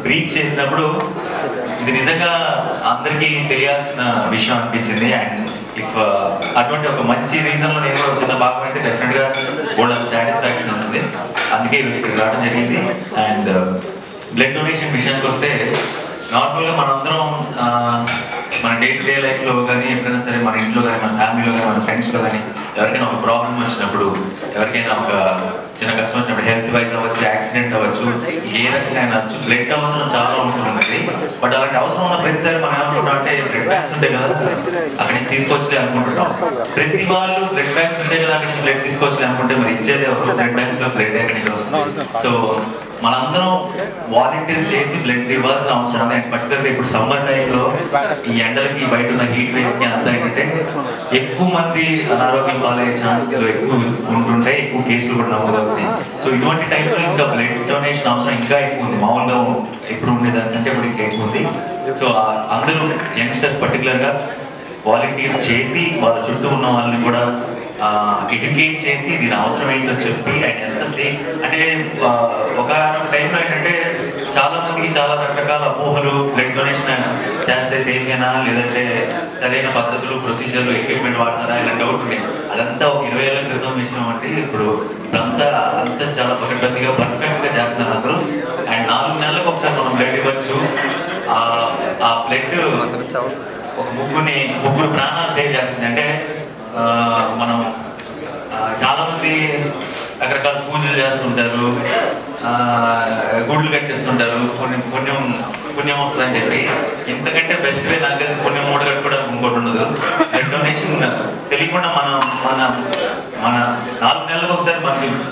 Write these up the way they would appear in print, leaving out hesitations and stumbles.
Brief చేసినప్పుడు ఇది నిజంగా అందరికీ తెలియాల్సిన విషయం అనిపించింది. అండ్ ఇఫ్ అటువంటి ఒక మంచి రీజన్లో నేను కూడా చిన్న భాగం అయితే డెఫినెట్గా కూడా సాటిస్ఫాక్షన్ ఉంటుంది. అందుకే ఈరోజు ఇక్కడ రావడం జరిగింది. అండ్ బ్లడ్ డొనేషన్ విషయానికి వస్తే నార్మల్గా మనందరం మన డే టు డే లైఫ్లో కానీ ఎప్పుడైనా సరే మన ఇంట్లో కానీ మన ఫ్యామిలీలో కానీ మన ఫ్రెండ్స్లో కానీ ఎవరికైనా ఒక ప్రాబ్లం వచ్చినప్పుడు, ఎవరికైనా ఒక చిన్న కష్టం వచ్చినప్పుడు, హెల్త్ వైజ్ అవ్వచ్చు, యాక్సిడెంట్ అవ్వచ్చు, ఏ రకమైన బ్లడ్ అవసరం చాలా ఉంటుంది. బట్ అలాంటి అవసరం ఉన్న ప్రతిసారి మనం ఏమనుకుంటాం అంటే బ్లడ్ బ్యాంక్స్ ఉంటాయి కదా అక్కడి నుంచి తీసుకొచ్చలే అనుకుంటున్నాం. ప్రతి వాళ్ళు బ్లడ్ బ్యాంక్స్ ఉంటాయి కదా అక్కడి నుంచి బ్లడ్ తీసుకొచ్చలే అనుకుంటే మరి ఇచ్చేదే ఒక బ్లడ్ బ్యాంక్స్లో బ్లడ్ ఎక్కడి నుంచి వస్తుంది. సో మనందరం వాలంటీర్ చేసి బ్లడ్ ఇవ్వాల్సిన అవసరం ఉంది. అండ్ పర్టికులర్గా ఇప్పుడు సమ్మర్ టైంలో ఈ ఎండలకి బయట ఉన్న హీట్ వేవ్కి అంతా ఏంటంటే ఎక్కువ మంది అనారోగ్యం పాలయ్యే ఛాన్సెస్ ఎక్కువ ఉంటుంటాయి, ఎక్కువ కేసులు కూడా నమోదవుతాయి. సో ఇటువంటి టైంలో ఇంకా బ్లడ్ డొనేషన్ అవసరం ఇంకా ఎక్కువ ఉంది. మామూలుగా ఎప్పుడు ఉండేదానికంటే ఇప్పుడు ఇంకా ఎక్కువ ఉంది. సో అందరూ యంగ్స్టర్స్ పర్టికులర్గా వాలంటీర్ చేసి వాళ్ళ చుట్టూ ఉన్న వాళ్ళని కూడా ఎడ్యుకేట్ చేసి దీని అవసరం ఏంటో చెప్పి అండ్ ఎంత సేఫ్ అంటే ఒక టైంలో ఏంటంటే చాలా మందికి చాలా రకరకాల అపోహలు, బ్లడ్ డొనేషన్ చేస్తే సేఫేనా లేదంటే సరైన పద్ధతులు, ప్రొసీజర్లు, ఎక్విప్మెంట్ వాడతారా ఇలా డౌట్ ఉంది. అదంతా ఒక 20 ఏళ్ల క్రితం విషయం అంటే ఇప్పుడు ఇదంతా అంతా చాలా పకడ్బందీగా పర్ఫెక్ట్గా చేస్తున్నారు అందరూ. అండ్ 4 నెలలకు ఒకసారి మనం బ్లడ్ ఇవ్వచ్చు. ఆ బ్లడ్ ఒక ముగ్గురు ప్రాణాలు సేవ్ చేస్తుంది. అంటే మనం చాలా మంది రకరకాల పూజలు చేస్తుంటారు, గుళ్ళు కట్టిస్తుంటారు, పుణ్యం వస్తుందని చెప్పి. ఇంతకంటే బెస్ట్ వే నాకు తెలిసి పుణ్యం మూడు కట్టుకోవడం ఇంకోటి ఉండదు. బ్లడ్ డొనేషన్ తెలియకుండా మన 4 నెలలకు ఒకసారి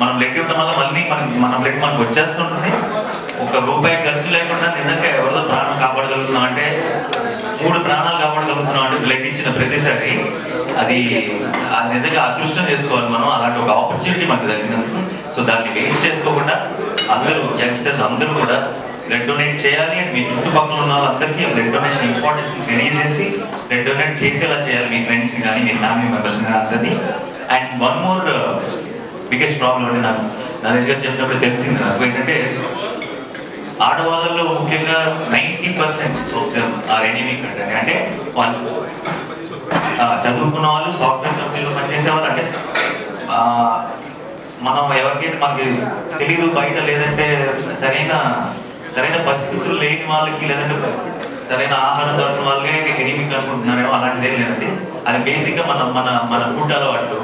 మనం బ్లడ్ ఇవ్వడం వల్ల మళ్ళీ మన బ్లడ్ మనకు వచ్చేస్తుంటుంది. ₹1 ఖర్చు లేకుండా నిజంగా ఎవరిలో ప్రాణం కాపాడగలుగుతున్నాం అంటే 3 ప్రాణాలు కాపాడగలుగుతున్నాం అంటే బ్లడ్ ఇచ్చిన ప్రతిసారి అది నిజంగా అదృష్టం చేసుకోవాలి మనం. అలాంటి ఒక ఆపర్చునిటీ మనకు దొరికినందుకు. సో దాన్ని వేస్ట్ చేసుకోకుండా అందరూ యంగ్స్టర్స్ అందరూ కూడా బ్లడ్ డొనేట్ చేయాలి. అండ్ మీ చుట్టుపక్కల ఉన్న వాళ్ళందరికీ బ్లడ్ డొనేషన్ ఇంపార్టెన్స్ తెలియజేసి బ్లడ్ డొనేట్ చేసేలా చేయాలి. మీ ఫ్రెండ్స్ని కానీ మీ ఫ్యామిలీ మెంబర్స్ని కానీ అందరినీ. And one more biggest problem అంటే నాకు నరేష్ గారు చెప్పినప్పుడు తెలిసింది నాకు ఏంటంటే ఆడవాళ్ళలో ముఖ్యంగా 90% ఆర్ ఎనీమిక్ అంటే వాళ్ళు చదువుకున్న వాళ్ళు, సాఫ్ట్వేర్ కంపెనీలో పనిచేసే వాళ్ళు. అంటే మనం ఎవరికైతే మనకి తెలీదు బయట లేదంటే సరైన పరిస్థితులు లేని వాళ్ళకి లేదంటే సరైన ఆహారం దొరకని వాళ్ళకే ఎనీమిక్ అనుకుంటున్నారేమో. అలాంటిది ఏం లేదండి. అది బేసిక్గా మన ఫుడ్ అలవాటు,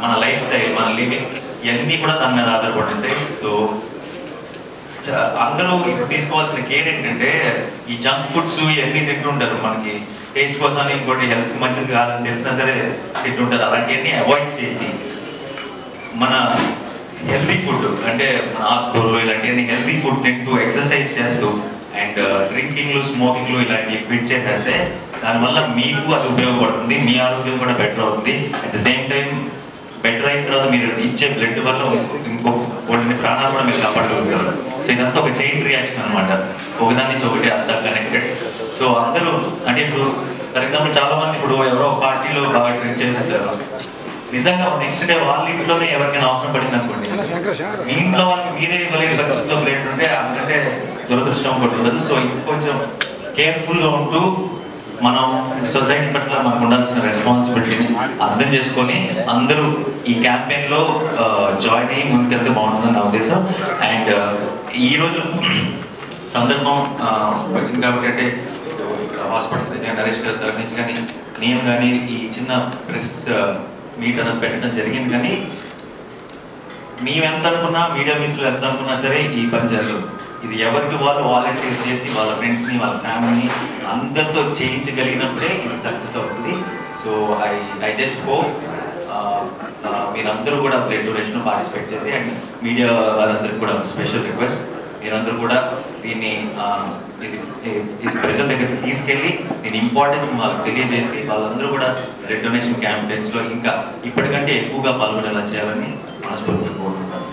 మన లైఫ్ స్టైల్, మన లివింగ్ ఇవన్నీ కూడా దాని మీద ఆధారపడి ఉంటాయి. సో అందరూ తీసుకోవాల్సిన కేర్ ఏంటంటే ఈ జంక్ ఫుడ్స్ ఇవన్నీ తింటుంటారు. మనకి టేస్ట్ కోసం ఇంకోటి హెల్త్ మంచిది కాదని తెలిసినా సరే తింటుంటారు. అలాంటివన్నీ అవాయిడ్ చేసి మన హెల్తీ ఫుడ్ అంటే మన ఆకుకూరలు ఇలాంటివన్నీ హెల్తీ ఫుడ్ తింటూ ఎక్సర్సైజ్ చేస్తూ అండ్ డ్రింకింగ్లు, స్మోకింగ్లు ఇలాంటివి క్విట్ చేసేస్తే దానివల్ల మీకు అది ఉపయోగపడుతుంది, మీ ఆరోగ్యం కూడా బెటర్ అవుతుంది. At the same time better అయిన తర్వాత మీరు ఇచ్చే బ్లడ్ వల్ల ఇంకొన్ని ప్రాణాలు కూడా మీరు కాపాడగలుగుతారు. సో ఇదంతా ఒక చైన్ రియాక్షన్ అనమాట, ఒకదాని నుంచి ఒకటి అంతా కనెక్టెడ్. సో అందరూ అంటే ఇప్పుడు ఫర్ ఎగ్జాంపుల్ చాలా మంది ఇప్పుడు ఎవరో పార్టీలో బాగా డ్రింక్ చేసి ఉంటారు. నిజంగా నెక్స్ట్ డే వాళ్ళ ఇంట్లోనే ఎవరికైనా అవసరం పడింది అనుకోండి, మీ ఇంట్లో వాళ్ళకి మీరే ఇవ్వలేని పరిస్థితిలో బ్లడ్ ఉంటే అందుకంటే దురదృష్టం కూడా ఉండదు. సో ఇంకొంచెం కేర్ఫుల్గా ఉంటూ మనం సొసైటీ పట్ల మనకు ఉండాల్సిన రెస్పాన్సిబిలిటీని అర్థం చేసుకొని అందరూ ఈ క్యాంపెయిన్లో జాయిన్ అయ్యి ముందుకెళ్తే బాగుంటుందని నా ఉద్దేశం. అండ్ ఈరోజు సందర్భం వచ్చింది కాబట్టి అంటే ఇక్కడ హాస్పిటల్స్ నరేష్ గారి దగ్గర నుంచి కానీ నేను కానీ ఈ చిన్న ప్రెస్ మీట్ అనేది పెట్టడం జరిగింది. కానీ మేము ఎంత అనుకున్నా, మీడియా మిత్రులు ఎంత అనుకున్నా సరే ఈ పని జరగదు. ఇది ఎవరికి వాళ్ళు వాలంటీర్ చేసి వాళ్ళ ఫ్రెండ్స్ని, వాళ్ళ ఫ్యామిలీని అందరితో చేయించగలిగినప్పుడే ఇది సక్సెస్ అవుతుంది. సో ఐ జస్ట్ హోప్ మీరందరూ కూడా బ్లడ్ డొనేషన్లో పార్టిసిపేట్ చేసి అండ్ మీడియా వాళ్ళందరికీ కూడా స్పెషల్ రిక్వెస్ట్, మీరందరూ కూడా దీన్ని ప్రజల దగ్గరికి తీసుకెళ్ళి దీని ఇంపార్టెన్స్ వాళ్ళకి తెలియజేసి వాళ్ళందరూ కూడా బ్లడ్ డొనేషన్ క్యాంపెయిన్స్లో ఇంకా ఇప్పటికంటే ఎక్కువగా పాల్గొనేలా చేయాలని మనస్ఫూర్తిగా కోరుకుంటున్నాను.